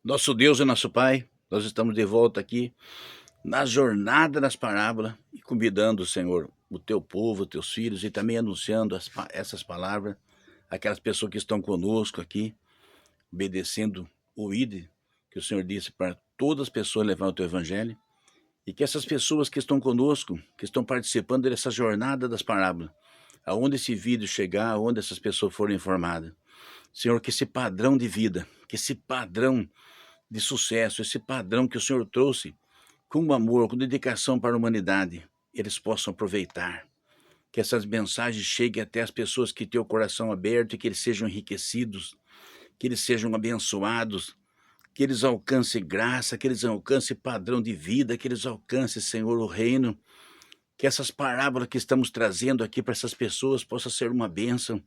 Nosso Deus e nosso Pai, nós estamos de volta aqui na jornada das parábolas e convidando, Senhor, o teu povo, os teus filhos e também anunciando essas palavras, aquelas pessoas que estão conosco aqui, obedecendo o ID que o Senhor disse para todas as pessoas levar o teu evangelho e que essas pessoas que estão conosco, que estão participando dessa jornada das parábolas, aonde esse vídeo chegar, aonde essas pessoas forem informadas, Senhor, que esse padrão de vida, que esse padrão de sucesso, esse padrão que o Senhor trouxe com amor, com dedicação para a humanidade, eles possam aproveitar. Que essas mensagens cheguem até as pessoas que têm o coração aberto e que eles sejam enriquecidos, que eles sejam abençoados, que eles alcancem graça, que eles alcancem padrão de vida, que eles alcancem, Senhor, o reino. Que essas parábolas que estamos trazendo aqui para essas pessoas possam ser uma bênção.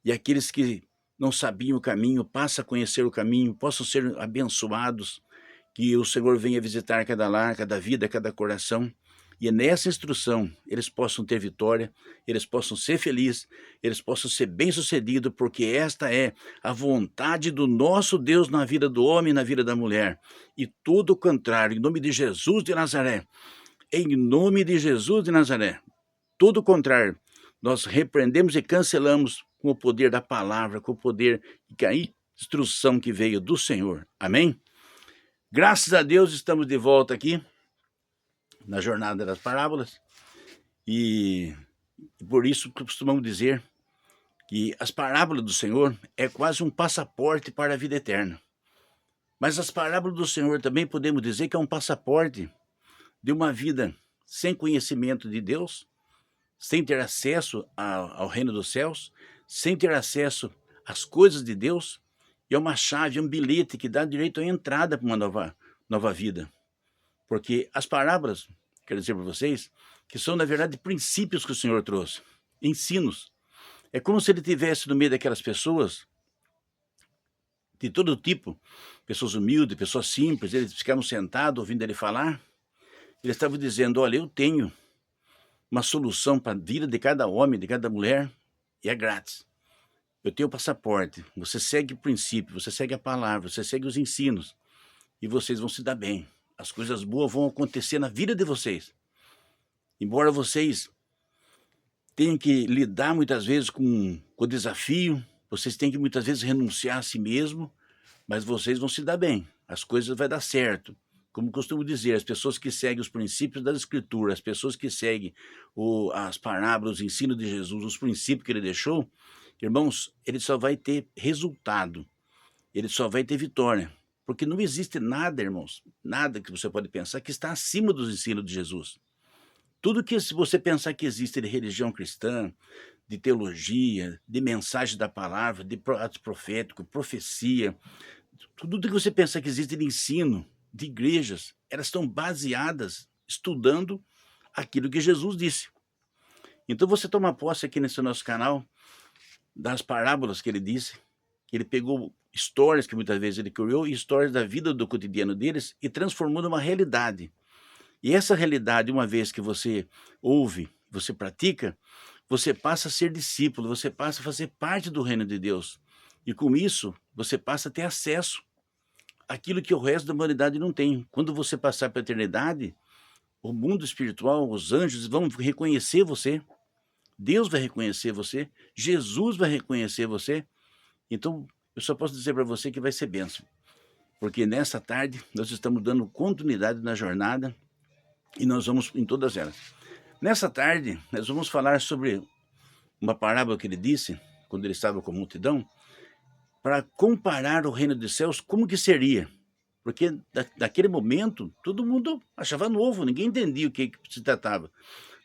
E aqueles que não sabiam o caminho, passem a conhecer o caminho, possam ser abençoados, que o Senhor venha visitar cada lar, cada vida, cada coração, e nessa instrução eles possam ter vitória, eles possam ser felizes, eles possam ser bem-sucedidos, porque esta é a vontade do nosso Deus na vida do homem e na vida da mulher. E tudo o contrário, em nome de Jesus de Nazaré, em nome de Jesus de Nazaré, tudo o contrário, nós repreendemos e cancelamos com o poder da palavra, com o poder e a instrução que veio do Senhor. Amém? Graças a Deus estamos de volta aqui na jornada das parábolas e por isso costumamos dizer que as parábolas do Senhor é quase um passaporte para a vida eterna. Mas as parábolas do Senhor também podemos dizer que é um passaporte de uma vida sem conhecimento de Deus, sem ter acesso ao reino dos céus, sem ter acesso às coisas de Deus, e é uma chave, é um bilhete que dá direito à entrada para uma nova vida. Porque as parábolas, quero dizer para vocês, que são, na verdade, princípios que o Senhor trouxe, ensinos. É como se ele estivesse no meio daquelas pessoas, de todo tipo, pessoas humildes, pessoas simples, eles ficavam sentados ouvindo ele falar, eles estavam dizendo, olha, eu tenho uma solução para a vida de cada homem, de cada mulher, e é grátis. Eu tenho o passaporte, você segue o princípio, você segue a palavra, você segue os ensinos, e vocês vão se dar bem. As coisas boas vão acontecer na vida de vocês. Embora vocês tenham que lidar muitas vezes com o desafio, vocês têm que muitas vezes renunciar a si mesmo, mas vocês vão se dar bem, as coisas vão dar certo. Como costumo dizer, as pessoas que seguem os princípios das Escrituras, as pessoas que seguem as parábolas, o ensino de Jesus, os princípios que ele deixou, irmãos, ele só vai ter resultado, ele só vai ter vitória. Porque não existe nada, irmãos, nada que você pode pensar que está acima dos ensinos de Jesus. Tudo que se você pensar que existe de religião cristã, de teologia, de mensagem da palavra, de ato profético, profecia, tudo que você pensar que existe de ensino, de igrejas, elas estão baseadas, estudando aquilo que Jesus disse. Então você toma posse aqui nesse nosso canal, das parábolas que ele disse, que ele pegou histórias que muitas vezes ele criou, histórias da vida do cotidiano deles e transformou numa realidade. E essa realidade, uma vez que você ouve, você pratica, você passa a ser discípulo, você passa a fazer parte do reino de Deus. E com isso, você passa a ter acesso àquilo que o resto da humanidade não tem. Quando você passar para a eternidade, o mundo espiritual, os anjos vão reconhecer você, Deus vai reconhecer você, Jesus vai reconhecer você. Então, eu só posso dizer para você que vai ser bênção. Porque nessa tarde, nós estamos dando continuidade na jornada e nós vamos em todas elas. Nessa tarde, nós vamos falar sobre uma parábola que ele disse, quando ele estava com a multidão, para comparar o reino dos céus, como que seria. Porque daquele momento, todo mundo achava novo, ninguém entendia o que se tratava.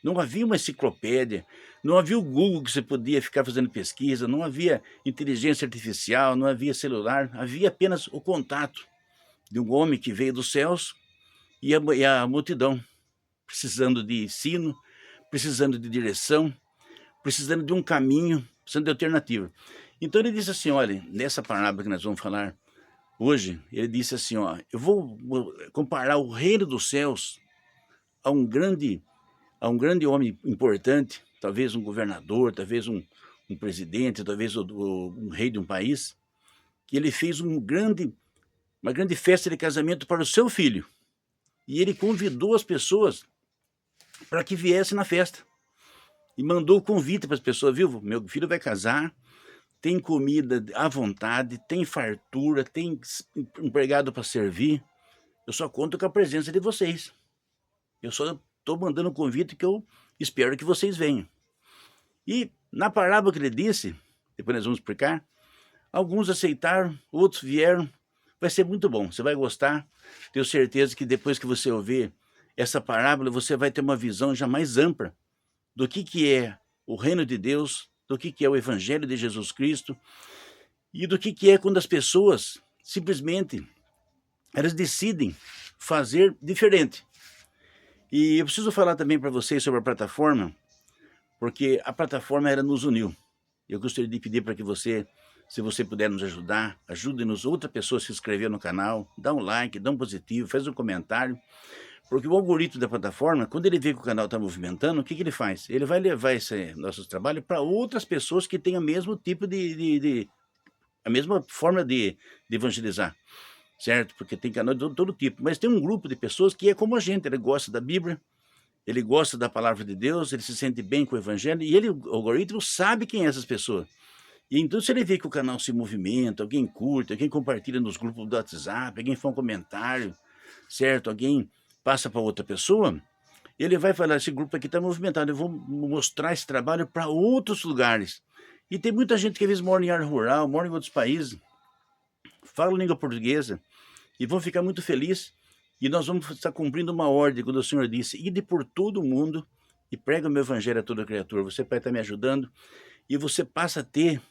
Não havia uma enciclopédia, não havia o Google que você podia ficar fazendo pesquisa, não havia inteligência artificial, não havia celular, havia apenas o contato de um homem que veio dos céus e a multidão, precisando de ensino, precisando de direção, precisando de um caminho, precisando de alternativa. Então ele disse assim, olha, nessa parábola que nós vamos falar hoje, ele disse assim, ó, eu vou comparar o reino dos céus a um grande homem importante, talvez um governador, talvez um presidente, talvez um rei de um país, que ele fez um grande uma grande festa de casamento para o seu filho. E ele convidou as pessoas para que viessem na festa. E mandou o convite para as pessoas, viu? Meu filho vai casar, tem comida à vontade, tem fartura, tem empregado para servir. Eu só conto com a presença de vocês. Eu só estou mandando um convite que eu espero que vocês venham. E na parábola que ele disse, depois nós vamos explicar, alguns aceitaram, outros vieram. Vai ser muito bom, você vai gostar. Tenho certeza que depois que você ouvir essa parábola, você vai ter uma visão já mais ampla do que é o reino de Deus, do que é o evangelho de Jesus Cristo e do que é quando as pessoas simplesmente elas decidem fazer diferente. E eu preciso falar também para vocês sobre a plataforma, porque a plataforma ela nos uniu. Eu gostaria de pedir para que você, se você puder nos ajudar, ajude-nos outra pessoa a se inscrever no canal, dá um like, dá um positivo, faz um comentário, porque o algoritmo da plataforma, quando ele vê que o canal está movimentando, o que ele faz? Ele vai levar esse nosso trabalho para outras pessoas que têm o mesmo tipo a mesma forma de evangelizar, certo? Porque tem canal de todo tipo, mas tem um grupo de pessoas que é como a gente, ele gosta da Bíblia, ele gosta da palavra de Deus, ele se sente bem com o evangelho, e ele, o algoritmo sabe quem é essas pessoas. E então, se ele vê que o canal se movimenta, alguém curte, alguém compartilha nos grupos do WhatsApp, alguém faz um comentário, certo? Alguém passa para outra pessoa, ele vai falar, esse grupo aqui está movimentado, eu vou mostrar esse trabalho para outros lugares. E tem muita gente que às vezes mora em área rural, mora em outros países, fala língua portuguesa, e vão ficar muito felizes. E nós vamos estar cumprindo uma ordem, quando o Senhor disse, ide por todo o mundo e prega o meu evangelho a toda criatura. Você vai estar me ajudando e você passa a ter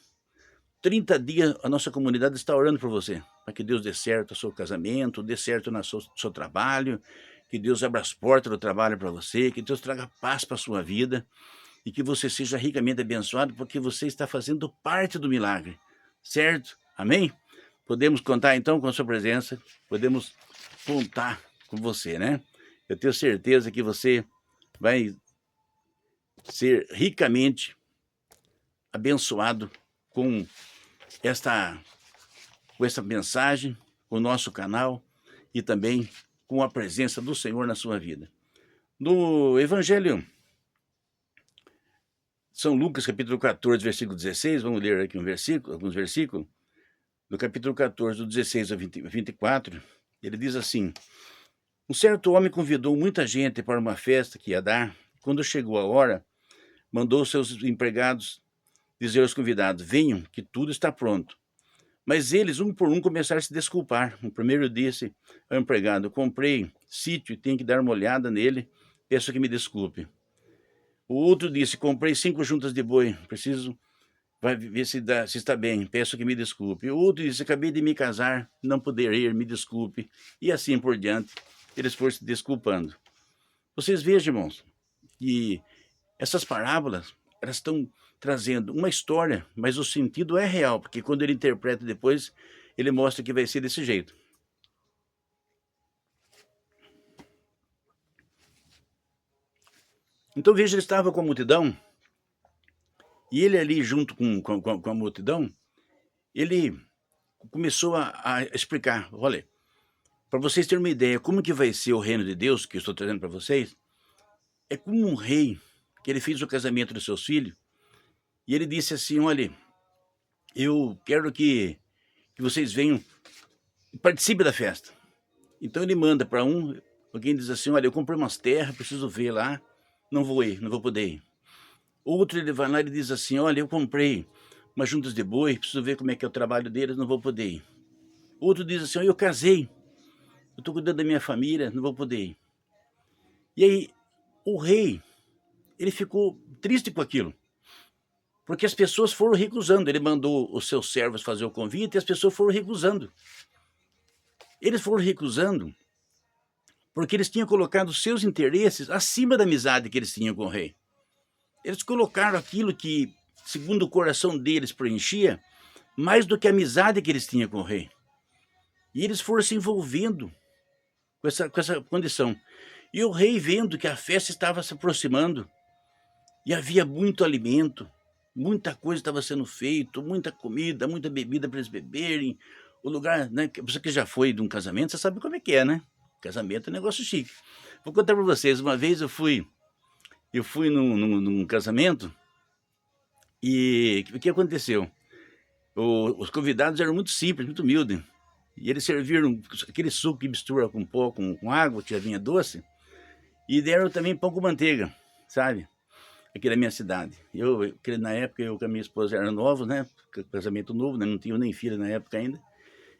30 dias, a nossa comunidade está orando por você, para que Deus dê certo o seu casamento, dê certo no seu trabalho, que Deus abra as portas do trabalho para você, que Deus traga paz para a sua vida e que você seja ricamente abençoado, porque você está fazendo parte do milagre, certo? Amém? Podemos contar então com a sua presença, podemos contar com você, né? Eu tenho certeza que você vai ser ricamente abençoado com essa mensagem, com o nosso canal e também com a presença do Senhor na sua vida. No Evangelho São Lucas, capítulo 14, versículo 16, vamos ler aqui alguns versículos. No capítulo 14, do 16 ao 24, ele diz assim: um certo homem convidou muita gente para uma festa que ia dar. Quando chegou a hora, mandou seus empregados dizer aos convidados: venham, que tudo está pronto. Mas eles, um por um, começaram a se desculpar. O primeiro disse ao empregado: comprei sítio e tenho que dar uma olhada nele, peço que me desculpe. O outro disse: comprei 5 juntas de boi, preciso vai ver se está bem, peço que me desculpe. O outro disse: acabei de me casar, não poder ir, me desculpe. E assim por diante, eles foram se desculpando. Vocês vejam, irmãos, que essas parábolas, elas estão trazendo uma história, mas o sentido é real, porque quando ele interpreta depois, ele mostra que vai ser desse jeito. Então veja, ele estava com a multidão, e ele ali junto com a multidão, ele começou a explicar, olha, para vocês terem uma ideia como que vai ser o reino de Deus, que eu estou trazendo para vocês, é como um rei, que ele fez o casamento dos seus filhos, e ele disse assim, olha, eu quero que vocês venham e participem da festa. Então ele manda para alguém diz assim, olha, eu comprei umas terras, preciso ver lá, não vou ir, não vou poder ir. Outro ele vai lá e diz assim, olha, eu comprei umas juntas de boi, preciso ver como é que é o trabalho deles, não vou poder ir. Outro diz assim, olha, eu casei, eu estou cuidando da minha família, não vou poder ir. E aí, o rei, ele ficou triste com aquilo, porque as pessoas foram recusando. Ele mandou os seus servos fazer o convite e as pessoas foram recusando. Eles foram recusando porque eles tinham colocado seus interesses acima da amizade que eles tinham com o rei. Eles colocaram aquilo que, segundo o coração deles, preenchia, mais do que a amizade que eles tinham com o rei. E eles foram se envolvendo com essa condição. E o rei, vendo que a festa estava se aproximando, e havia muito alimento, muita coisa estava sendo feita, muita comida, muita bebida para eles beberem, O lugar, né, você que já foi de um casamento, você sabe como é que é, né? Casamento é um negócio chique. Vou contar para vocês, uma vez eu fui num casamento e o que aconteceu? Os convidados eram muito simples, muito humildes. E eles serviram aquele suco que mistura com pó, com água, que já vinha doce, e deram também pão com manteiga, sabe? Aqui na minha cidade. Na época, eu com a minha esposa eram novos, né? Casamento novo, né? Não tinha nem filha na época ainda.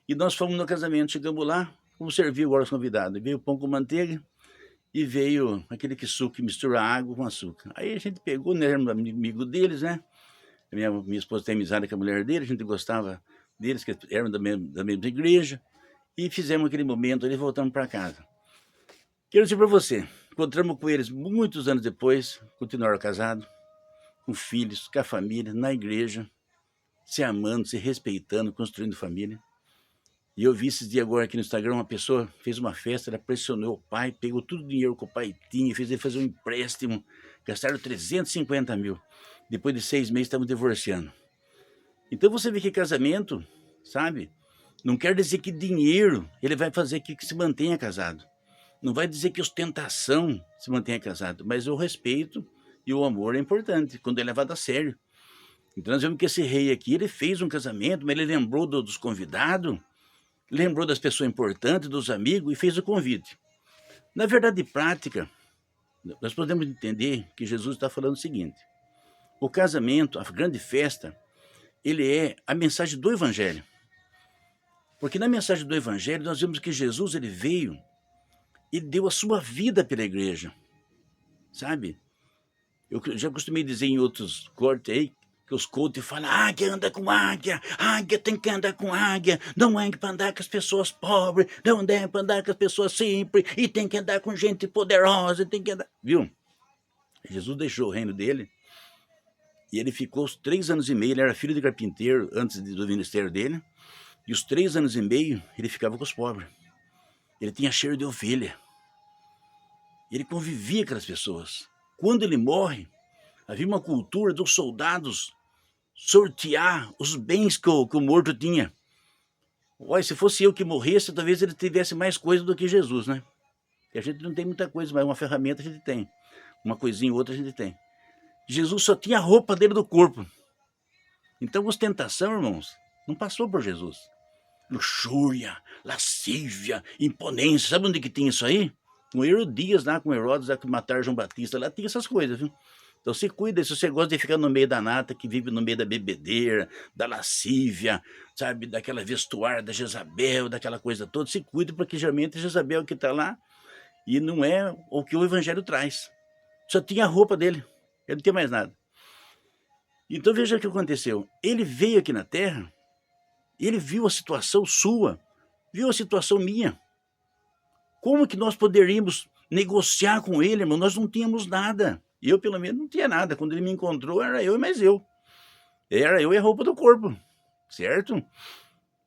E nós fomos no casamento, chegamos lá, vamos servir agora os convidados. Veio pão com manteiga e veio aquele que suco que mistura água com açúcar. Aí a gente pegou, né? Era um amigo deles, né? Minha esposa tem amizade com a mulher dele, a gente gostava deles, que eram da mesma igreja, e fizemos aquele momento ali e voltamos para casa. Quero dizer para você, encontramos com eles muitos anos depois, continuaram casados, com filhos, com a família, na igreja, se amando, se respeitando, construindo família. E eu vi esses dias agora aqui no Instagram, uma pessoa fez uma festa, ela pressionou o pai, pegou todo o dinheiro que o pai tinha, fez ele fazer um empréstimo, gastaram 350 mil. Depois de 6 meses estavam divorciando. Então você vê que casamento, sabe, não quer dizer que dinheiro ele vai fazer que se mantenha casado. Não vai dizer que ostentação se mantenha casado, mas o respeito e o amor é importante, quando é levado a sério. Então nós vemos que esse rei aqui, ele fez um casamento, mas ele lembrou dos convidados, lembrou das pessoas importantes, dos amigos e fez o convite. Na verdade prática, nós podemos entender que Jesus está falando o seguinte: o casamento, a grande festa, ele é a mensagem do Evangelho. Porque na mensagem do Evangelho nós vemos que Jesus ele veio e deu a sua vida pela igreja, sabe? Eu já costumei dizer em outros cortes aí, que os coaches falam, águia anda com águia tem que andar com águia, não é para andar com as pessoas pobres, não é para andar com as pessoas simples, e tem que andar com gente poderosa, tem que andar... Viu? Jesus deixou o reino dele, e ele ficou os 3 anos e meio, ele era filho de carpinteiro antes do ministério dele, e os 3 anos e meio ele ficava com os pobres. Ele tinha cheiro de ovelha. Ele convivia com as pessoas. Quando ele morre, havia uma cultura dos soldados sortear os bens que o morto tinha. Olha, se fosse eu que morresse, talvez ele tivesse mais coisa do que Jesus, né? Porque a gente não tem muita coisa, mas uma ferramenta a gente tem. Uma coisinha ou outra a gente tem. Jesus só tinha a roupa dele do corpo. Então, ostentação, irmãos, não passou por Jesus. Luxúria, lascívia, imponência. Sabe onde que tinha isso aí? Com Herodias lá, com Herodes, lá que mataram João Batista, lá tinha essas coisas, viu? Então se cuida, se você gosta de ficar no meio da nata, que vive no meio da bebedeira, da lascívia, sabe, daquela vestuária da Jezabel, daquela coisa toda, se cuide, porque geralmente Jezabel que está lá, e não é o que o Evangelho traz. Só tinha a roupa dele, ele não tinha mais nada. Então veja o que aconteceu. Ele veio aqui na Terra, ele viu a situação sua, viu a situação minha. Como que nós poderíamos negociar com ele, irmão? Nós não tínhamos nada. Eu, pelo menos, não tinha nada. Quando ele me encontrou, era eu e mais eu. Era eu e a roupa do corpo, certo?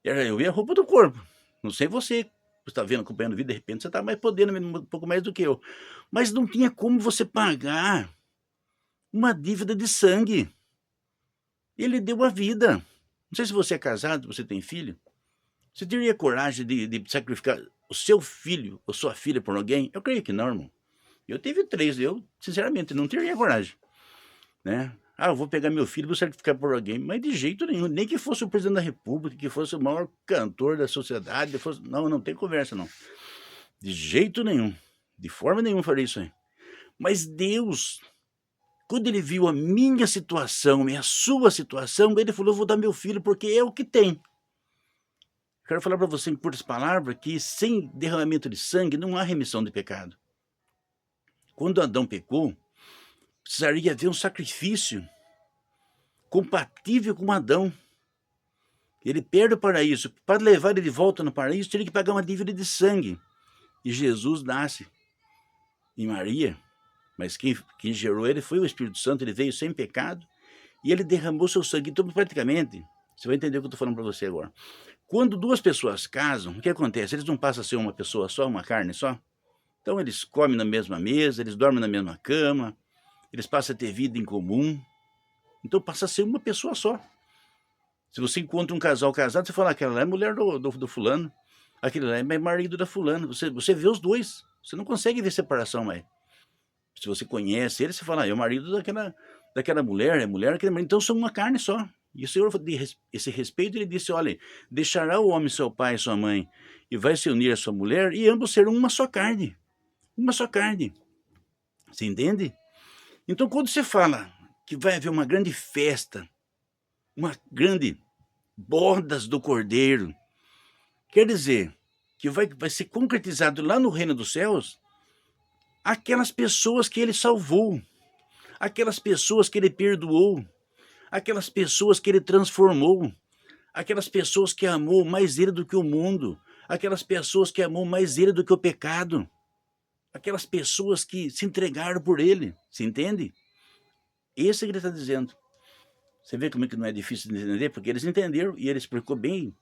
Era eu e a roupa do corpo. Não sei você está vendo, acompanhando o vídeo, de repente você está mais podendo, um pouco mais do que eu. Mas não tinha como você pagar uma dívida de sangue. Ele deu a vida. Não sei se você é casado, você tem filho. Você teria coragem de sacrificar o seu filho ou sua filha por alguém? Eu creio que não, irmão. Eu tive 3, eu, sinceramente, não teria coragem, né? Eu vou pegar meu filho e vou sacrificar por alguém, mas de jeito nenhum, nem que fosse o presidente da república, que fosse o maior cantor da sociedade, não tem conversa, não. De jeito nenhum, de forma nenhuma faria isso aí. Mas Deus, quando ele viu a minha situação e a sua situação, ele falou, vou dar meu filho porque é o que tem. Quero falar para você em curtas palavras que sem derramamento de sangue não há remissão de pecado. Quando Adão pecou, precisaria haver um sacrifício compatível com Adão. Ele perde o paraíso. Para levar ele de volta no paraíso, teria que pagar uma dívida de sangue. E Jesus nasce em Maria, mas quem gerou ele foi o Espírito Santo, ele veio sem pecado e ele derramou seu sangue. Então, praticamente, você vai entender o que eu estou falando para você agora. Quando 2 pessoas casam, o que acontece? Eles não passam a ser uma pessoa só, uma carne só? Então eles comem na mesma mesa, eles dormem na mesma cama, eles passam a ter vida em comum. Então passa a ser uma pessoa só. Se você encontra um casal casado, você fala, aquela lá é mulher do fulano, aquele lá é marido da fulana. Você vê os dois, você não consegue ver separação mais. Se você conhece ele, você fala, é o marido daquela mulher, é mulher daquele marido, então são uma carne só. E o Senhor, esse respeito, ele disse, olha, deixará o homem seu pai e sua mãe, e vai se unir à sua mulher, e ambos serão uma só carne. Uma só carne. Você entende? Então, quando você fala que vai haver uma grande festa, uma grande bodas do Cordeiro, quer dizer que vai ser concretizado lá no reino dos céus aquelas pessoas que ele salvou, aquelas pessoas que ele perdoou, aquelas pessoas que ele transformou, aquelas pessoas que amou mais ele do que o mundo, aquelas pessoas que amou mais ele do que o pecado, aquelas pessoas que se entregaram por ele, se entende? Esse é que ele está dizendo. Você vê como é que não é difícil de entender? Porque eles entenderam e ele explicou bem,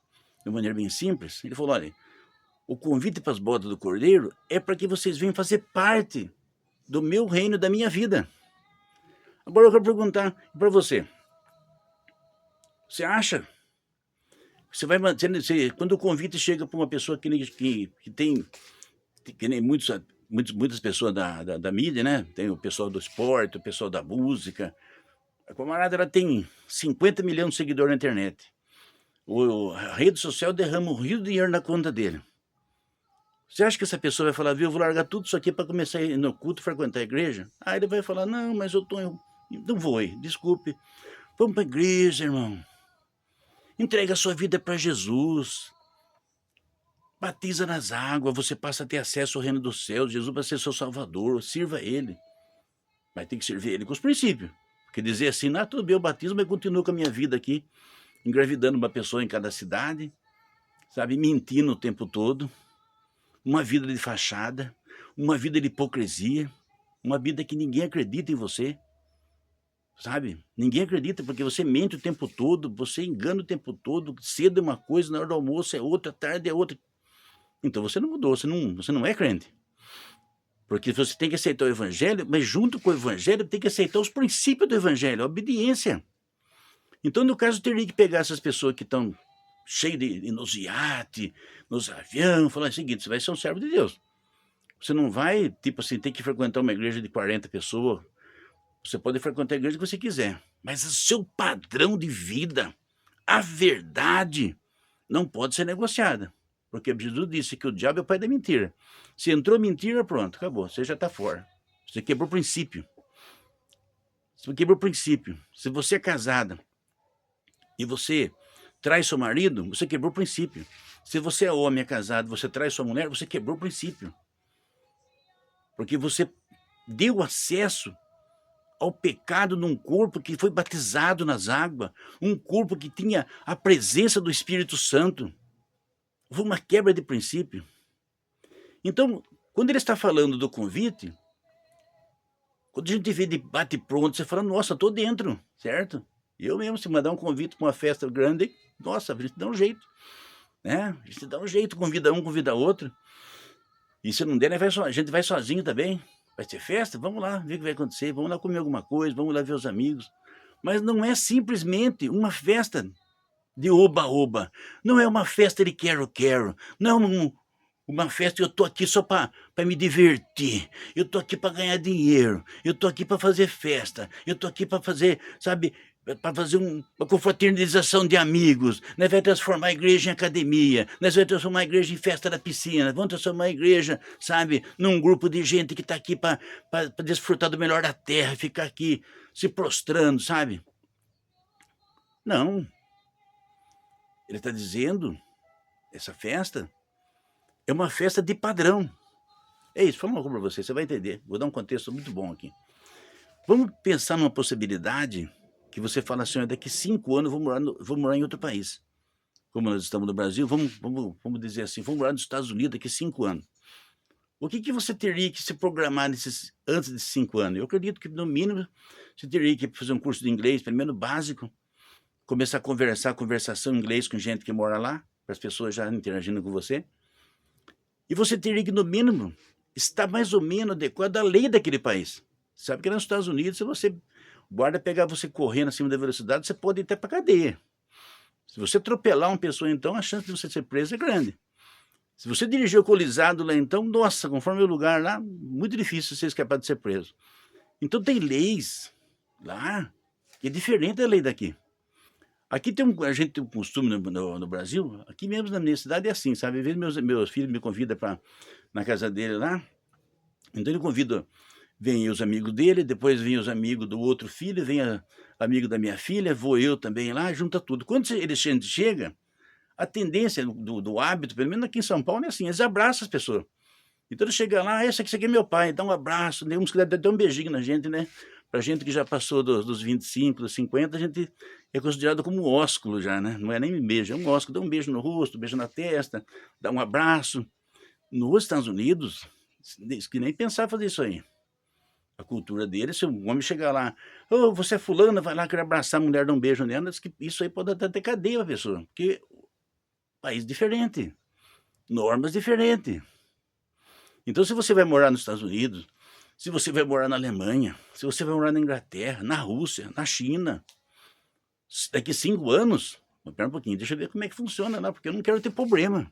de maneira bem simples. Ele falou, olha, o convite para as bodas do Cordeiro é para que vocês venham fazer parte do meu reino, da minha vida. Agora eu quero perguntar para você. Você acha que você vai manter, quando o convite chega para uma pessoa que tem, que nem muitas pessoas da mídia, né? Tem o pessoal do esporte, o pessoal da música. A camarada, ela tem 50 milhões de seguidores na internet. A rede social derrama um rio de dinheiro na conta dele. Você acha que essa pessoa vai falar, viu, eu vou largar tudo isso aqui para começar a ir no culto, frequentar a igreja? Aí ele vai falar, não, mas não vou ir, desculpe. Vamos para a igreja, irmão. Entrega a sua vida para Jesus. Batiza nas águas, você passa a ter acesso ao reino dos céus. Jesus vai ser seu salvador, sirva ele. Mas tem que servir ele com os princípios. Porque dizer assim, não, tudo bem, eu batismo, mas continuo com a minha vida aqui, engravidando uma pessoa em cada cidade, sabe, mentindo o tempo todo, uma vida de fachada, uma vida de hipocrisia, uma vida que ninguém acredita em você, sabe? Ninguém acredita porque você mente o tempo todo, você engana o tempo todo, cedo é uma coisa, na hora do almoço é outra, tarde é outra. Então você não mudou, você não é crente. Porque você tem que aceitar o evangelho, mas junto com o evangelho tem que aceitar os princípios do evangelho, a obediência. Então, no caso, eu teria que pegar essas pessoas que estão cheias nos iate, nos aviões, falar o seguinte, você vai ser um servo de Deus. Você não vai, tipo assim, ter que frequentar uma igreja de 40 pessoas. Você pode frequentar a igreja que você quiser, mas o seu padrão de vida, a verdade, não pode ser negociada. Porque Jesus disse que o diabo é o pai da mentira. Se entrou mentira, pronto, acabou, você já está fora. Você quebrou o princípio. Você quebrou o princípio. Se você é casada e você traz seu marido, você quebrou o princípio. Se você é homem, é casado, você traz sua mulher, você quebrou o princípio. Porque você deu acesso ao pecado num corpo que foi batizado nas águas, um corpo que tinha a presença do Espírito Santo. Foi uma quebra de princípio. Então, quando ele está falando do convite, quando a gente vê de bate-pronto, você fala, nossa, estou dentro, certo? Eu mesmo, se mandar um convite para uma festa grande, nossa, a gente dá um jeito, né? A gente dá um jeito, convida um, convida outro. E se não der, a gente vai sozinho também. Vai ter festa? Vamos lá, ver o que vai acontecer, vamos lá comer alguma coisa, vamos lá ver os amigos. Mas não é simplesmente uma festa de oba-oba. Não é uma festa de quero-quero. Não é uma festa que eu tô aqui só para me divertir. Eu tô aqui para ganhar dinheiro. Eu tô aqui para fazer festa. Eu tô aqui para fazer, sabe, para fazer uma confraternização de amigos. Nós vamos transformar a igreja em academia. Nós vamos transformar a igreja em festa da piscina. Vamos transformar a igreja, sabe, num grupo de gente que está aqui para desfrutar do melhor da terra, ficar aqui se prostrando, sabe? Não. Ele está dizendo, essa festa é uma festa de padrão. É isso, vamos para você, você vai entender. Vou dar um contexto muito bom aqui. Vamos pensar numa possibilidade que você fala assim, daqui 5 anos eu vou morar em outro país. Como nós estamos no Brasil, vamos dizer assim, vamos morar nos Estados Unidos daqui 5 anos. O que você teria que se programar antes de 5 anos? Eu acredito que, no mínimo, você teria que fazer um curso de inglês, pelo menos básico, começar a conversação em inglês com gente que mora lá, para as pessoas já interagindo com você. E você teria que, no mínimo, estar mais ou menos adequado à lei daquele país. Sabe que nos Estados Unidos, se você guarda pegar você correndo acima da velocidade, você pode ir até para cadeia. Se você atropelar uma pessoa, então, a chance de você ser preso é grande. Se você dirigir alcoolizado lá, então, nossa, conforme o lugar lá, muito difícil você escapar de ser preso. Então tem leis lá que é diferente da lei daqui. Aqui a gente tem um costume no Brasil, aqui mesmo na minha cidade é assim, sabe? Às vezes meus filhos me convidam para na casa dele lá, então ele convida, vem os amigos dele, depois vem os amigos do outro filho, vem amigo da minha filha, vou eu também lá, junta tudo. Quando ele chega, a tendência do hábito, pelo menos aqui em São Paulo, é assim, eles abraçam as pessoas. Então ele chega lá, esse aqui é meu pai, dá um abraço, tem uns que dá até um beijinho na gente, né? Pra gente que já passou dos 25, dos 50, a gente é considerado como um ósculo já, né? Não é nem beijo, é um ósculo, dá um beijo no rosto, um beijo na testa, dá um abraço. Nos Estados Unidos, que nem pensar fazer isso aí. A cultura deles, se um homem chegar lá, ô, você é fulana, vai lá, querer abraçar a mulher, dar um beijo nela, diz que isso aí pode até ter cadeia pra pessoa, porque país diferente, normas diferentes. Então, se você vai morar nos Estados Unidos, se você vai morar na Alemanha, se você vai morar na Inglaterra, na Rússia, na China, daqui 5 anos, espera um pouquinho, deixa eu ver como é que funciona lá, porque eu não quero ter problema.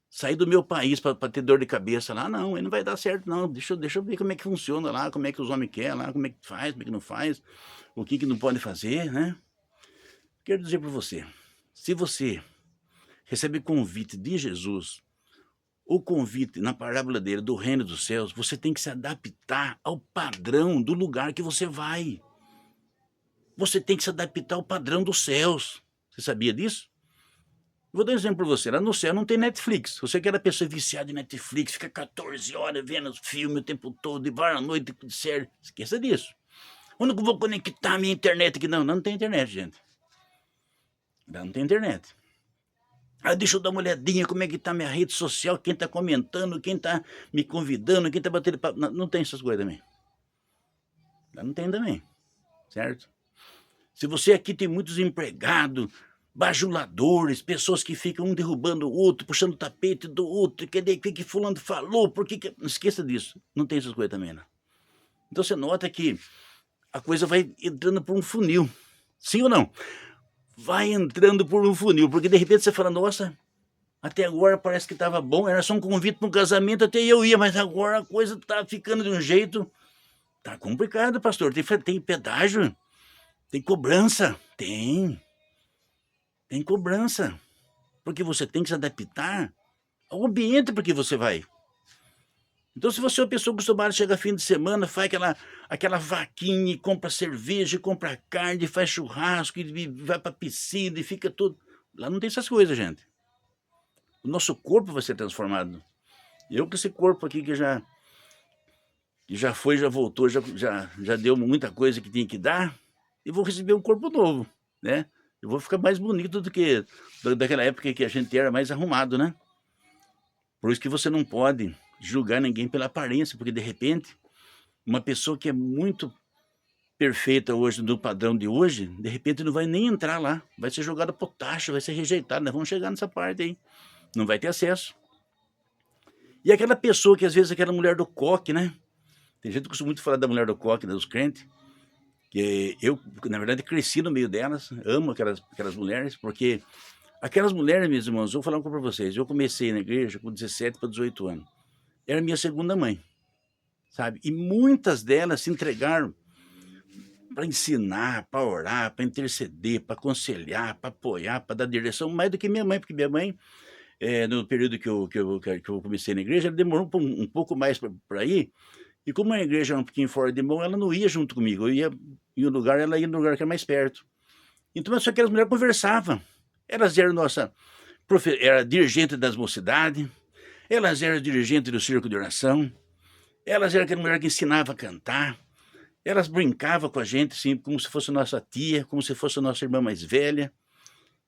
Sair do meu país para ter dor de cabeça lá, não, aí não vai dar certo, não. Deixa eu ver como é que funciona lá, como é que os homens querem lá, como é que faz, como é que não faz, o que não pode fazer, né? Quero dizer para você, se você recebe convite de Jesus, o convite na parábola dele do reino dos céus, você tem que se adaptar ao padrão do lugar que você vai. Você tem que se adaptar ao padrão dos céus. Você sabia disso? Vou dar um exemplo para você. Lá no céu não tem Netflix. Você que era pessoa viciada em Netflix, fica 14 horas vendo filme o tempo todo, de var à noite de série. Esqueça disso. Onde que eu vou conectar a minha internet aqui? Não, não tem internet, gente. Lá não tem internet. Ah, deixa eu dar uma olhadinha como é que tá minha rede social, quem tá comentando, quem tá me convidando, quem tá batendo papo. Não, não tem essas coisas também. Lá não tem também, certo? Se você aqui tem muitos empregados, bajuladores, pessoas que ficam um derrubando o outro, puxando o tapete do outro, que fulano falou, por que... Não esqueça disso, não tem essas coisas também, não. Então você nota que a coisa vai entrando por um funil, sim ou não? Vai entrando por um funil, porque de repente você fala, nossa, até agora parece que estava bom, era só um convite para um casamento, até eu ia, mas agora a coisa tá ficando de um jeito... Tá complicado, pastor, tem pedágio, tem cobrança, tem cobrança, porque você tem que se adaptar ao ambiente para que você vai. Então, se você é uma pessoa acostumada, chega fim de semana, faz aquela vaquinha, e compra cerveja, e compra carne, e faz churrasco, e vai para piscina, e fica tudo... Lá não tem essas coisas, gente. O nosso corpo vai ser transformado. Eu com esse corpo aqui que já foi, já voltou, já deu muita coisa que tinha que dar, e vou receber um corpo novo, né? Eu vou ficar mais bonito do que daquela época que a gente era mais arrumado, né? Por isso que você não pode julgar ninguém pela aparência, porque de repente, uma pessoa que é muito perfeita hoje, no padrão de hoje, de repente não vai nem entrar lá, vai ser jogada por taxa, vai ser rejeitada, nós vamos chegar nessa parte aí, não vai ter acesso. E aquela pessoa que às vezes aquela mulher do coque, né? Tem gente que costuma muito falar da mulher do coque, dos crentes, que eu, na verdade, cresci no meio delas, amo aquelas mulheres, porque aquelas mulheres, meus irmãos, eu vou falar uma coisa para vocês, eu comecei na igreja com 17 para 18 anos, era minha segunda mãe, sabe? E muitas delas se entregaram para ensinar, para orar, para interceder, para aconselhar, para apoiar, para dar direção, mais do que minha mãe, porque minha mãe, no período que eu comecei na igreja, ela demorou um pouco mais para ir, e como a igreja era um pouquinho fora de mão, ela não ia junto comigo. Eu ia em um lugar, ela ia no lugar que era mais perto. Então, só que as mulheres conversavam. Elas eram era dirigente das mocidades, elas eram dirigentes do circo de oração, elas eram aquela mulher que ensinava a cantar, elas brincavam com a gente, assim, como se fosse nossa tia, como se fosse a nossa irmã mais velha.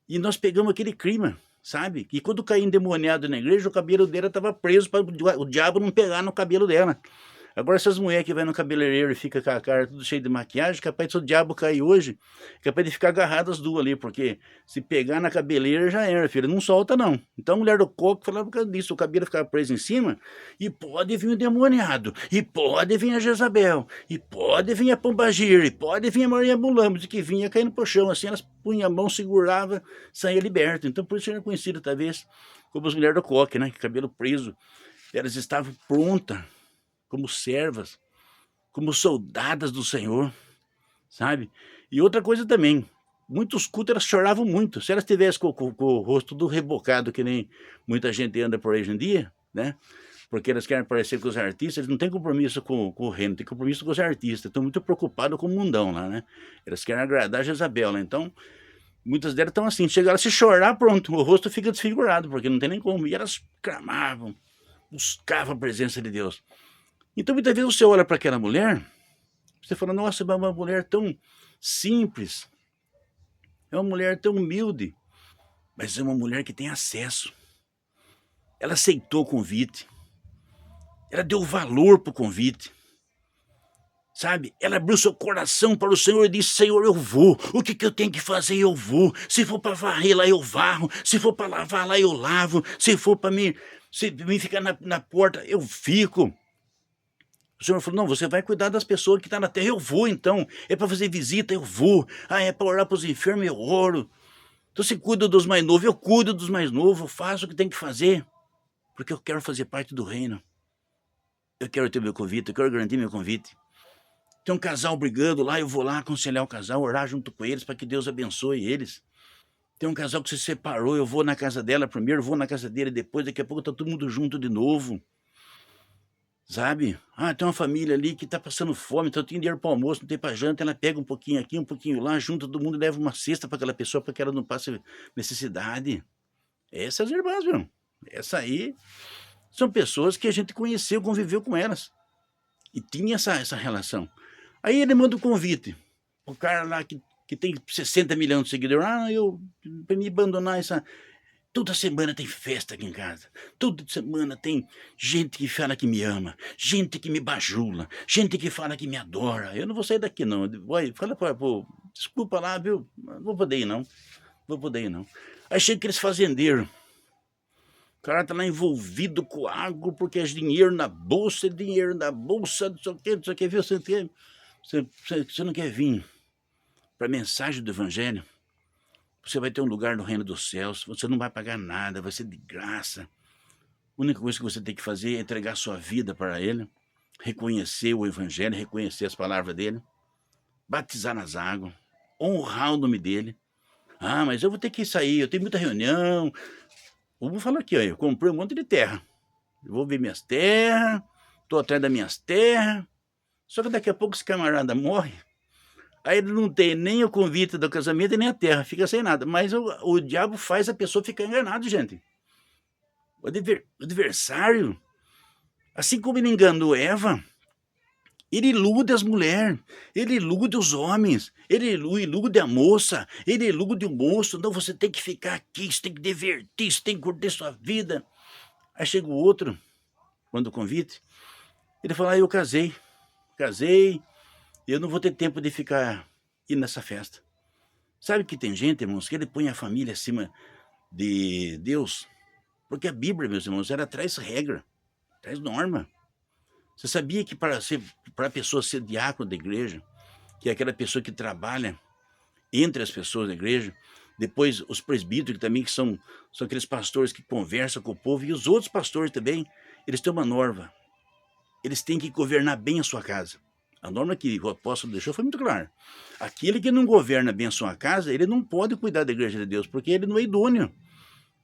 E nós pegamos aquele clima, sabe? E quando caía endemoniado na igreja, o cabelo dela estava preso para o diabo não pegar no cabelo dela. Agora essas mulheres que vai no cabeleireiro e fica com a cara tudo cheia de maquiagem, capaz de o diabo cair hoje, capaz de ficar agarrado as duas ali, porque se pegar na cabeleira já era, filho, não solta não. Então a mulher do coco falava por causa disso, o cabelo ficava preso em cima, e pode vir o demoniado, e pode vir a Jezabel, e pode vir a Pombagira, e pode vir a Maria Mulambos, que vinha caindo pro chão, assim, elas punham a mão, segurava, saía liberta. Então por isso era conhecida, talvez, como as mulheres do coque, né, que cabelo preso. Elas estavam prontas, como servas, como soldadas do Senhor, sabe? E outra coisa também, muitos cultos elas choravam muito. Se elas tivessem com o rosto tudo rebocado, que nem muita gente anda por aí hoje em dia, né? Porque elas querem parecer com os artistas, eles não têm compromisso com o reino, tem compromisso com os artistas. Estão muito preocupados com o mundão lá, né? Elas querem agradar a Jezabel, né? Então, muitas delas estão assim, chegaram a se chorar, pronto, o rosto fica desfigurado, porque não tem nem como. E elas clamavam, buscavam a presença de Deus. Então, muitas vezes você olha para aquela mulher, você fala, nossa, é uma mulher tão simples, é uma mulher tão humilde, mas é uma mulher que tem acesso. Ela aceitou o convite, ela deu valor para o convite, sabe? Ela abriu seu coração para o Senhor e disse, Senhor, eu vou, o que eu tenho que fazer, eu vou. Se for para varrer lá, eu varro, se for para lavar lá, eu lavo, se for para mim ficar na porta, eu fico. O Senhor falou, não, você vai cuidar das pessoas que estão na terra. Eu vou, então. É para fazer visita, eu vou. Ah, é para orar para os enfermos, eu oro. Então, você cuida dos mais novos, eu cuido dos mais novos. Eu faço o que tem que fazer. Porque eu quero fazer parte do reino. Eu quero ter meu convite, eu quero garantir meu convite. Tem um casal brigando lá, eu vou lá aconselhar o casal, orar junto com eles para que Deus abençoe eles. Tem um casal que se separou, eu vou na casa dela primeiro, vou na casa dele depois, daqui a pouco está todo mundo junto de novo. Sabe? Ah, tem uma família ali que tá passando fome, então tem dinheiro para almoço, não tem para janta, ela pega um pouquinho aqui, um pouquinho lá, junta todo mundo e leva uma cesta para aquela pessoa, para que ela não passe necessidade. Essas irmãs, meu. Essa aí são pessoas que a gente conheceu, conviveu com elas. E tinha essa relação. Aí ele manda um convite. O cara lá que tem 60 milhões de seguidores, para me abandonar essa... Toda semana tem festa aqui em casa. Toda semana tem gente que fala que me ama, gente que me bajula, gente que fala que me adora. Eu não vou sair daqui, não. Fala para desculpa lá, viu? Não vou poder ir, não. Vou poder ir, não. Aí chega aqueles fazendeiros. O cara tá lá envolvido com agro, porque é dinheiro na bolsa, não sei o que, viu? Você não quer vir para a mensagem do evangelho? Você vai ter um lugar no reino dos céus, você não vai pagar nada, vai ser de graça. A única coisa que você tem que fazer é entregar sua vida para ele, reconhecer o evangelho, reconhecer as palavras dele, batizar nas águas, honrar o nome dele. Ah, mas eu vou ter que sair, eu tenho muita reunião. Eu vou falar aqui, ó, eu comprei um monte de terra. Eu vou ver minhas terras, estou atrás das minhas terras. Só que daqui a pouco esse camarada morre. Aí ele não tem nem o convite do casamento e nem a terra, fica sem nada. Mas o diabo faz a pessoa ficar enganada, gente. O adversário, assim como ele enganou Eva, ele ilude as mulheres, ele ilude os homens, ele ilude a moça, ele ilude o moço. Não, você tem que ficar aqui, você tem que divertir, você tem que curtir sua vida. Aí chega o outro, quando o convite, ele fala, eu casei, eu não vou ter tempo de ficar ir nessa festa. Sabe que tem gente, irmãos, que ele põe a família acima de Deus? Porque a Bíblia, meus irmãos, ela traz regra, traz norma. Você sabia que para a pessoa ser diácono da igreja, que é aquela pessoa que trabalha entre as pessoas da igreja, depois os presbíteros também, que são aqueles pastores que conversam com o povo, e os outros pastores também, eles têm uma norma. Eles têm que governar bem a sua casa. A norma que o apóstolo deixou foi muito clara. Aquele que não governa bem a sua casa, ele não pode cuidar da igreja de Deus, porque ele não é idôneo.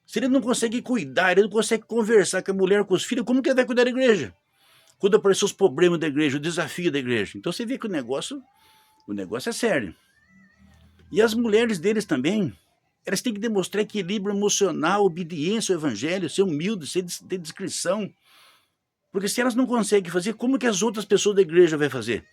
Se ele não consegue cuidar, ele não consegue conversar com a mulher, com os filhos, como que ele vai cuidar da igreja? Quando aparecer os problemas da igreja, o desafio da igreja. Então você vê que o negócio é sério. E as mulheres deles também, elas têm que demonstrar equilíbrio emocional, obediência ao evangelho, ser humilde, ter discrição. Porque se elas não conseguem fazer, como que as outras pessoas da igreja vão fazer?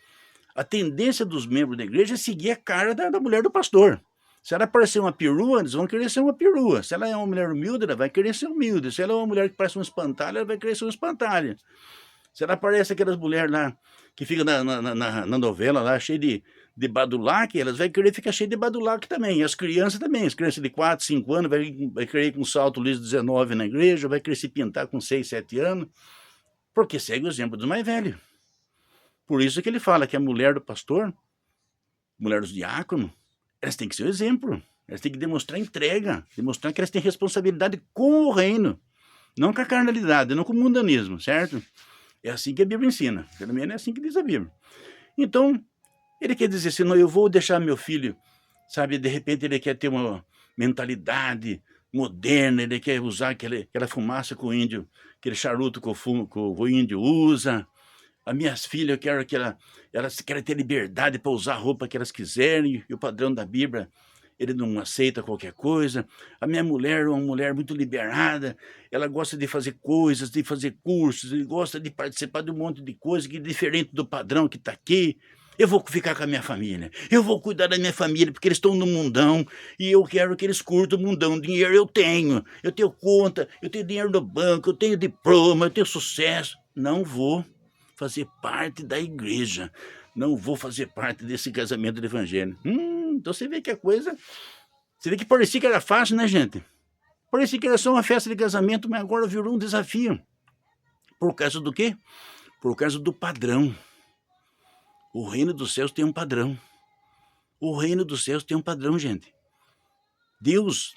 A tendência dos membros da igreja é seguir a cara da mulher do pastor. Se ela parecer uma perua, eles vão querer ser uma perua. Se ela é uma mulher humilde, ela vai querer ser humilde. Se ela é uma mulher que parece um espantalho, ela vai querer ser um espantalho. Se ela parece aquelas mulheres lá, que ficam na novela lá, cheia de badulaque, elas vão querer ficar cheia de badulaque também. E as crianças também, as crianças de 4, 5 anos, vai querer ir com salto liso 19 na igreja, vai querer se pintar com 6, 7 anos, porque segue o exemplo dos mais velhos. Por isso que ele fala que a mulher do pastor, mulher dos diáconos, elas têm que ser o exemplo. Elas têm que demonstrar entrega, demonstrar que elas têm responsabilidade com o reino, não com a carnalidade, não com o mundanismo, certo? É assim que a Bíblia ensina, pelo menos é assim que diz a Bíblia. Então, ele quer dizer assim, não, eu vou deixar meu filho, sabe, de repente ele quer ter uma mentalidade moderna, ele quer usar aquela fumaça que o índio, aquele charuto que o índio usa. As minhas filhas, eu quero que elas querem ter liberdade para usar a roupa que elas quiserem, e o padrão da Bíblia, ele não aceita qualquer coisa. A minha mulher é uma mulher muito liberada, ela gosta de fazer coisas, de fazer cursos, ele gosta de participar de um monte de coisa que é diferente do padrão que está aqui. Eu vou ficar com a minha família, eu vou cuidar da minha família, porque eles estão no mundão, e eu quero que eles curtam o mundão. Dinheiro eu tenho conta, eu tenho dinheiro no banco, eu tenho diploma, eu tenho sucesso. Não vou fazer parte da igreja, não vou fazer parte desse casamento do evangelho. Então você vê que a coisa, você vê que parecia que era fácil, né, gente? Parecia que era só uma festa de casamento, mas agora virou um desafio. Por causa do quê? Por causa do padrão. O reino dos céus tem um padrão. O reino dos céus tem um padrão, gente. Deus,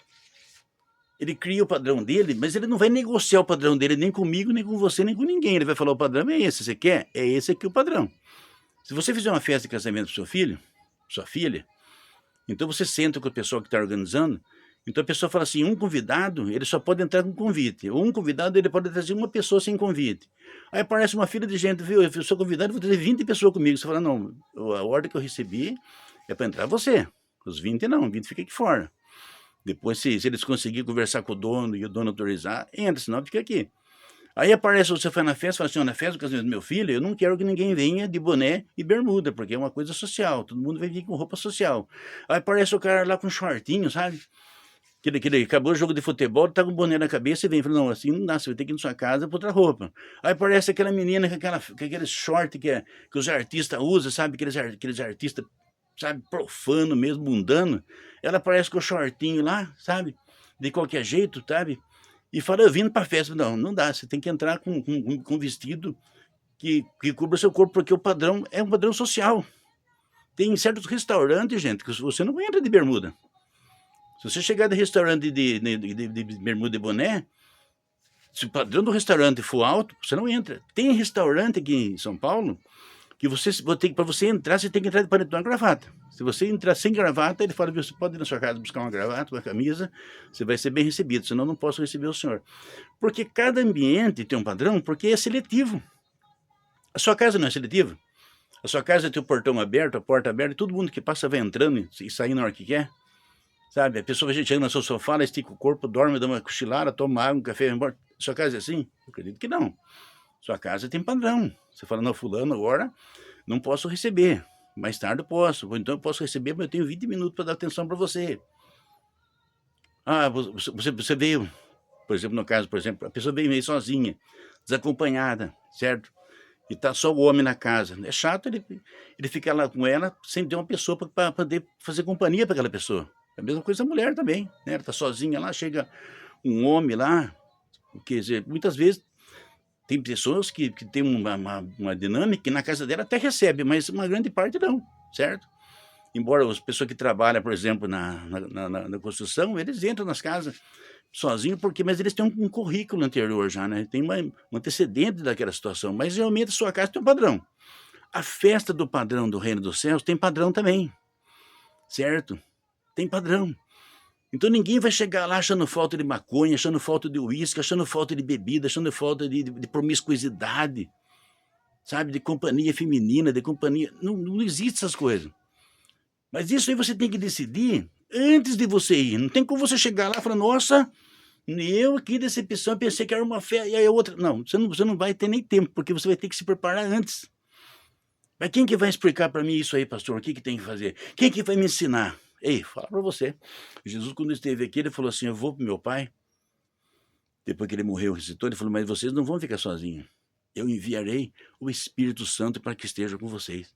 ele cria o padrão dele, mas ele não vai negociar o padrão dele nem comigo, nem com você, nem com ninguém. Ele vai falar, o padrão é esse, você quer? É esse aqui o padrão. Se você fizer uma festa de casamento para seu filho, sua filha, então você senta com a pessoa que está organizando, então a pessoa fala assim, um convidado, ele só pode entrar com convite, ou um convidado, ele pode trazer uma pessoa sem convite. Aí aparece uma fila de gente, viu, eu sou convidado, vou trazer 20 pessoas comigo. Você fala, não, a ordem que eu recebi é para entrar você, os 20 não, 20 fica aqui fora. Depois, se eles conseguirem conversar com o dono e o dono autorizar, entra, senão fica aqui. Aí aparece, você foi na festa, fala assim, na festa do casamento do meu filho, eu não quero que ninguém venha de boné e bermuda, porque é uma coisa social, todo mundo vai vir com roupa social. Aí aparece o cara lá com shortinho, sabe? Que ele acabou o jogo de futebol, tá com o boné na cabeça e vem, fala, não, assim não dá, você vai ter que ir na sua casa para outra roupa. Aí aparece aquela menina com aquele short que os artistas usam, sabe? Aqueles artistas, sabe, profano mesmo, mundano. Ela aparece com o shortinho lá, sabe? De qualquer jeito, sabe? E fala, eu vim para a festa. Não, não dá, você tem que entrar com vestido que cubra seu corpo, porque o padrão é um padrão social. Tem certos restaurantes, gente, que você não entra de bermuda. Se você chegar de restaurante de bermuda e boné, se o padrão do restaurante for alto, você não entra. Tem restaurante aqui em São Paulo que para você entrar, você tem que entrar de paletó e gravata. Se você entrar sem gravata, ele fala, você pode ir na sua casa buscar uma gravata, uma camisa, você vai ser bem recebido, senão eu não posso receber o senhor. Porque cada ambiente tem um padrão, porque é seletivo. A sua casa não é seletiva? A sua casa tem o portão aberto, a porta aberta, e todo mundo que passa vai entrando e saindo na hora que quer. Sabe, a pessoa vai chegando no seu sofá, ela estica o corpo, dorme, dá uma cochilada, toma água, um café, vai embora. Sua casa é assim? Eu acredito que não. Sua casa tem padrão. Você fala, não, fulano, agora não posso receber. Mais tarde eu posso. Ou então eu posso receber, mas eu tenho 20 minutos para dar atenção para você. Ah, você veio, por exemplo, no caso, a pessoa veio meio sozinha, desacompanhada, certo? E tá só o homem na casa. É chato ele ficar lá com ela sem ter uma pessoa para poder fazer companhia para aquela pessoa. É a mesma coisa a mulher também, né? Ela tá sozinha lá, chega um homem lá, quer dizer, muitas vezes tem pessoas que têm uma dinâmica que na casa dela até recebe, mas uma grande parte não, certo? Embora as pessoas que trabalham, por exemplo, na construção, eles entram nas casas sozinhos, mas eles têm um currículo anterior já, né? Tem um antecedente daquela situação, mas geralmente a sua casa tem um padrão. A festa do padrão do reino dos céus tem padrão também, certo? Tem padrão. Então ninguém vai chegar lá achando falta de maconha, achando falta de uísque, achando falta de bebida, achando falta de promiscuidade, sabe? De companhia feminina, de companhia... Não existe essas coisas. Mas isso aí você tem que decidir antes de você ir. Não tem como você chegar lá e falar, nossa, eu aqui decepção, pensei que era uma fé, e aí a outra... Não, você não vai ter nem tempo, porque você vai ter que se preparar antes. Mas quem que vai explicar para mim isso aí, pastor? O que tem que fazer? Quem que vai me ensinar? Ei, fala para você. Jesus, quando esteve aqui, ele falou assim, eu vou para o meu pai. Depois que ele morreu, ressuscitou, ele falou, mas vocês não vão ficar sozinhos. eu enviarei o Espírito Santo para que esteja com vocês.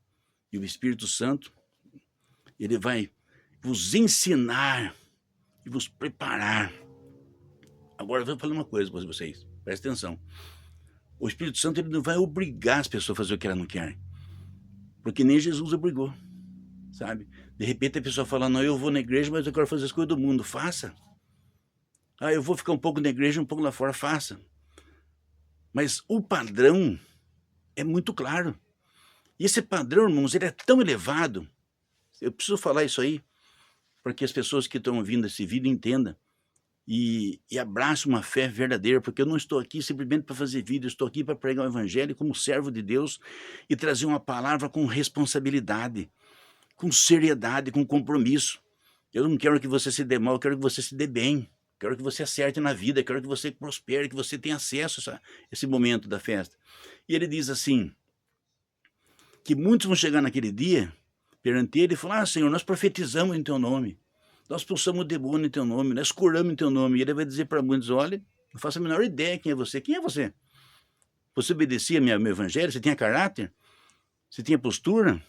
E o Espírito Santo, ele vai vos ensinar e vos preparar. Agora eu vou falar uma coisa para vocês, presta atenção. O Espírito Santo, ele não vai obrigar as pessoas a fazer o que elas não querem. Porque nem Jesus obrigou, sabe? De repente a pessoa fala, não, eu vou na igreja, mas eu quero fazer as coisas do mundo. Faça. Ah, eu vou ficar um pouco na igreja, um pouco lá fora. Faça. Mas o padrão é muito claro. E esse padrão, irmãos, ele é tão elevado. Eu preciso falar isso aí, para que as pessoas que estão ouvindo esse vídeo entendam. E abraçem uma fé verdadeira, porque eu não estou aqui simplesmente para fazer vídeo, eu estou aqui para pregar o evangelho como servo de Deus e trazer uma palavra com responsabilidade, com seriedade, com compromisso. Eu não quero que você se dê mal, eu quero que você se dê bem. Quero que você acerte na vida, quero que você prospere, que você tenha acesso a esse momento da festa. E ele diz assim, que muitos vão chegar naquele dia, perante ele, e falar, Senhor, nós profetizamos em teu nome, nós expulsamos o demônio em teu nome, nós curamos em teu nome. E ele vai dizer para muitos, olha, não faço a menor ideia quem é você. Quem é você? Você obedecia meu evangelho? Você tinha caráter? Você tinha postura?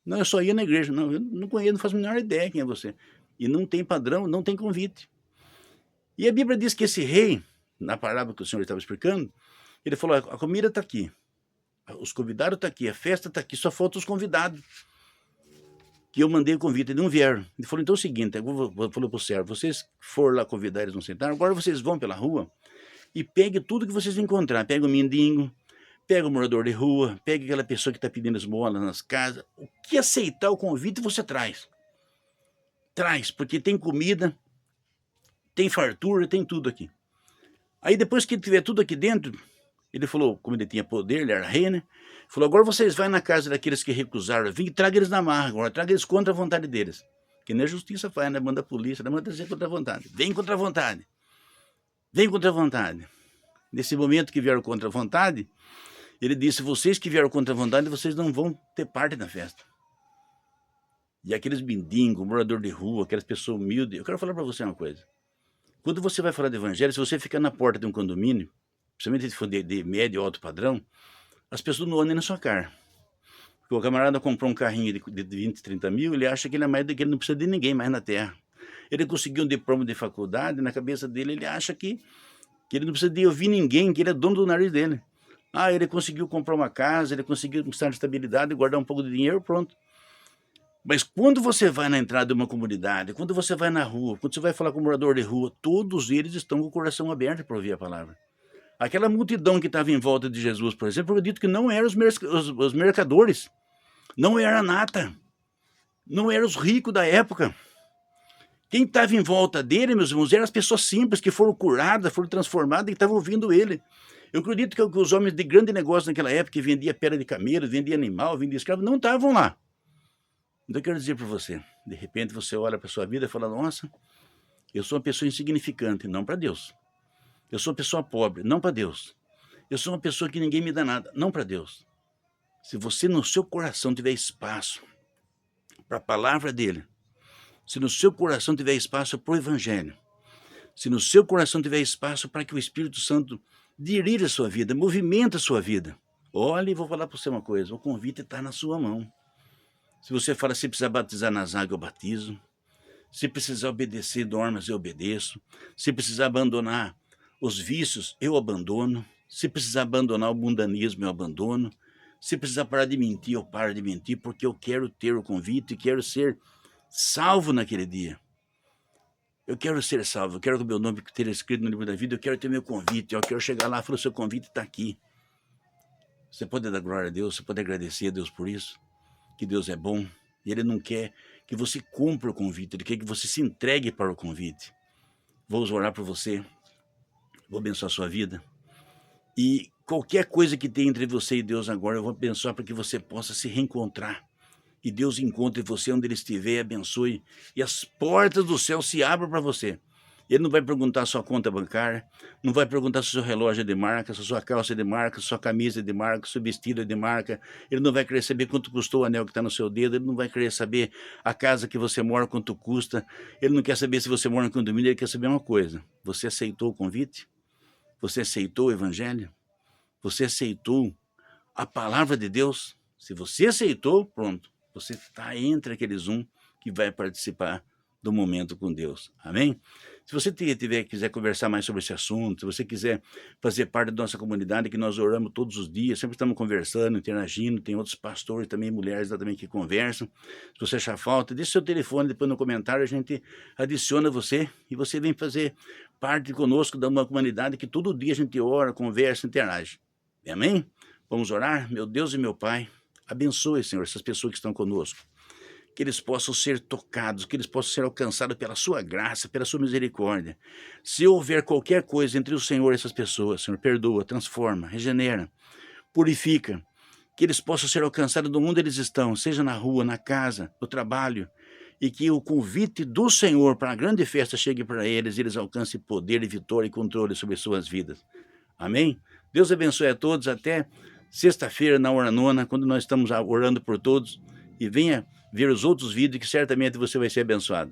Não, eu só ia na igreja. Não, eu não conheço, não faço a menor ideia quem é você. E não tem padrão, não tem convite. E a Bíblia diz que esse rei, na parábola que o Senhor estava explicando, ele falou, a comida está aqui, os convidados estão aqui, a festa está aqui, só faltam os convidados. Que eu mandei o convite, eles não vieram. Ele falou, então é o seguinte, falou para o servo, vocês foram lá convidar, eles não sentaram, agora vocês vão pela rua e peguem tudo que vocês encontrar. Pega o mendigo, pega o morador de rua, pega aquela pessoa que está pedindo esmola nas casas. O que aceitar o convite, você traz. Traz, porque tem comida, tem fartura, tem tudo aqui. Aí depois que tiver tudo aqui dentro, ele falou, como ele tinha poder, ele era rei, né? Falou, agora vocês vão na casa daqueles que recusaram vir e traga eles na marra agora, traga eles contra a vontade deles. Que nem a justiça faz, né? Manda a polícia, né? Manda dizer contra a vontade. Vem contra a vontade. Vem contra a vontade. Nesse momento que vieram contra a vontade, ele disse, vocês que vieram contra a vontade, vocês não vão ter parte na festa. E aqueles mendigos, morador de rua, aquelas pessoas humildes, eu quero falar para você uma coisa. Quando você vai falar de evangelho, se você ficar na porta de um condomínio, principalmente se for de médio ou alto padrão, as pessoas não olham na sua cara. Porque o camarada comprou um carrinho de 20, 30 mil, ele acha que ele é mais do que ele não precisa de ninguém mais na terra. Ele conseguiu um diploma de faculdade, na cabeça dele ele acha que ele não precisa de ouvir ninguém, que ele é dono do nariz dele. Ah, ele conseguiu comprar uma casa, ele conseguiu conquistar estabilidade, guardar um pouco de dinheiro, pronto. Mas quando você vai na entrada de uma comunidade, quando você vai na rua, quando você vai falar com o morador de rua, todos eles estão com o coração aberto para ouvir a palavra. Aquela multidão que estava em volta de Jesus, por exemplo, eu acredito que não eram os mercadores, não era a nata, não eram os ricos da época. Quem estava em volta dele, meus irmãos, eram as pessoas simples que foram curadas, foram transformadas e estavam ouvindo ele. Eu acredito que os homens de grande negócio naquela época, que vendia pele de camelo, vendia animal, vendia escravo, não estavam lá. Então eu quero dizer para você, de repente você olha para a sua vida e fala, nossa, eu sou uma pessoa insignificante, não para Deus. Eu sou uma pessoa pobre, não para Deus. Eu sou uma pessoa que ninguém me dá nada, não para Deus. Se você no seu coração tiver espaço para a palavra dele, se no seu coração tiver espaço para o evangelho, se no seu coração tiver espaço para que o Espírito Santo dirija a sua vida, movimenta a sua vida, olha, e vou falar para você uma coisa, o convite está na sua mão. Se você fala, se precisar batizar nas águas, eu batizo. Se precisar obedecer normas, eu obedeço. Se precisar abandonar os vícios, eu abandono. Se precisar abandonar o mundanismo, eu abandono. Se precisar parar de mentir, eu paro de mentir, porque eu quero ter o convite e quero ser salvo naquele dia. Eu quero ser salvo, eu quero que o meu nome esteja escrito no livro da vida, eu quero ter meu convite, eu quero chegar lá e falar, o seu convite está aqui. Você pode dar glória a Deus, você pode agradecer a Deus por isso, que Deus é bom, e Ele não quer que você cumpra o convite, Ele quer que você se entregue para o convite. Vou orar por você, vou abençoar a sua vida, e qualquer coisa que tenha entre você e Deus agora, eu vou abençoar para que você possa se reencontrar, e Deus encontre você onde Ele estiver e abençoe, e as portas do céu se abram para você. Ele não vai perguntar a sua conta bancária, não vai perguntar se o seu relógio é de marca, se a sua calça é de marca, se a sua camisa é de marca, se o seu vestido é de marca. Ele não vai querer saber quanto custou o anel que está no seu dedo, ele não vai querer saber a casa que você mora, quanto custa. Ele não quer saber se você mora no condomínio, ele quer saber uma coisa. Você aceitou o convite? Você aceitou o evangelho? Você aceitou a palavra de Deus? Se você aceitou, pronto. Você está entre aqueles que vai participar do momento com Deus. Amém? Se você quiser conversar mais sobre esse assunto, se você quiser fazer parte da nossa comunidade, que nós oramos todos os dias, sempre estamos conversando, interagindo, tem outros pastores também, mulheres lá também que conversam. Se você achar falta, deixe seu telefone depois no comentário, a gente adiciona você e você vem fazer parte conosco da uma comunidade que todo dia a gente ora, conversa, interage. Amém? Vamos orar? Meu Deus e meu Pai, abençoe, Senhor, essas pessoas que estão conosco. Que eles possam ser tocados, que eles possam ser alcançados pela sua graça, pela sua misericórdia. Se houver qualquer coisa entre o Senhor e essas pessoas, Senhor, perdoa, transforma, regenera, purifica. Que eles possam ser alcançados do mundo eles estão, seja na rua, na casa, no trabalho, e que o convite do Senhor para a grande festa chegue para eles e eles alcancem poder, vitória e controle sobre suas vidas. Amém? Deus abençoe a todos. Até sexta-feira, na hora nona, quando nós estamos orando por todos. E venha ver os outros vídeos que certamente você vai ser abençoado.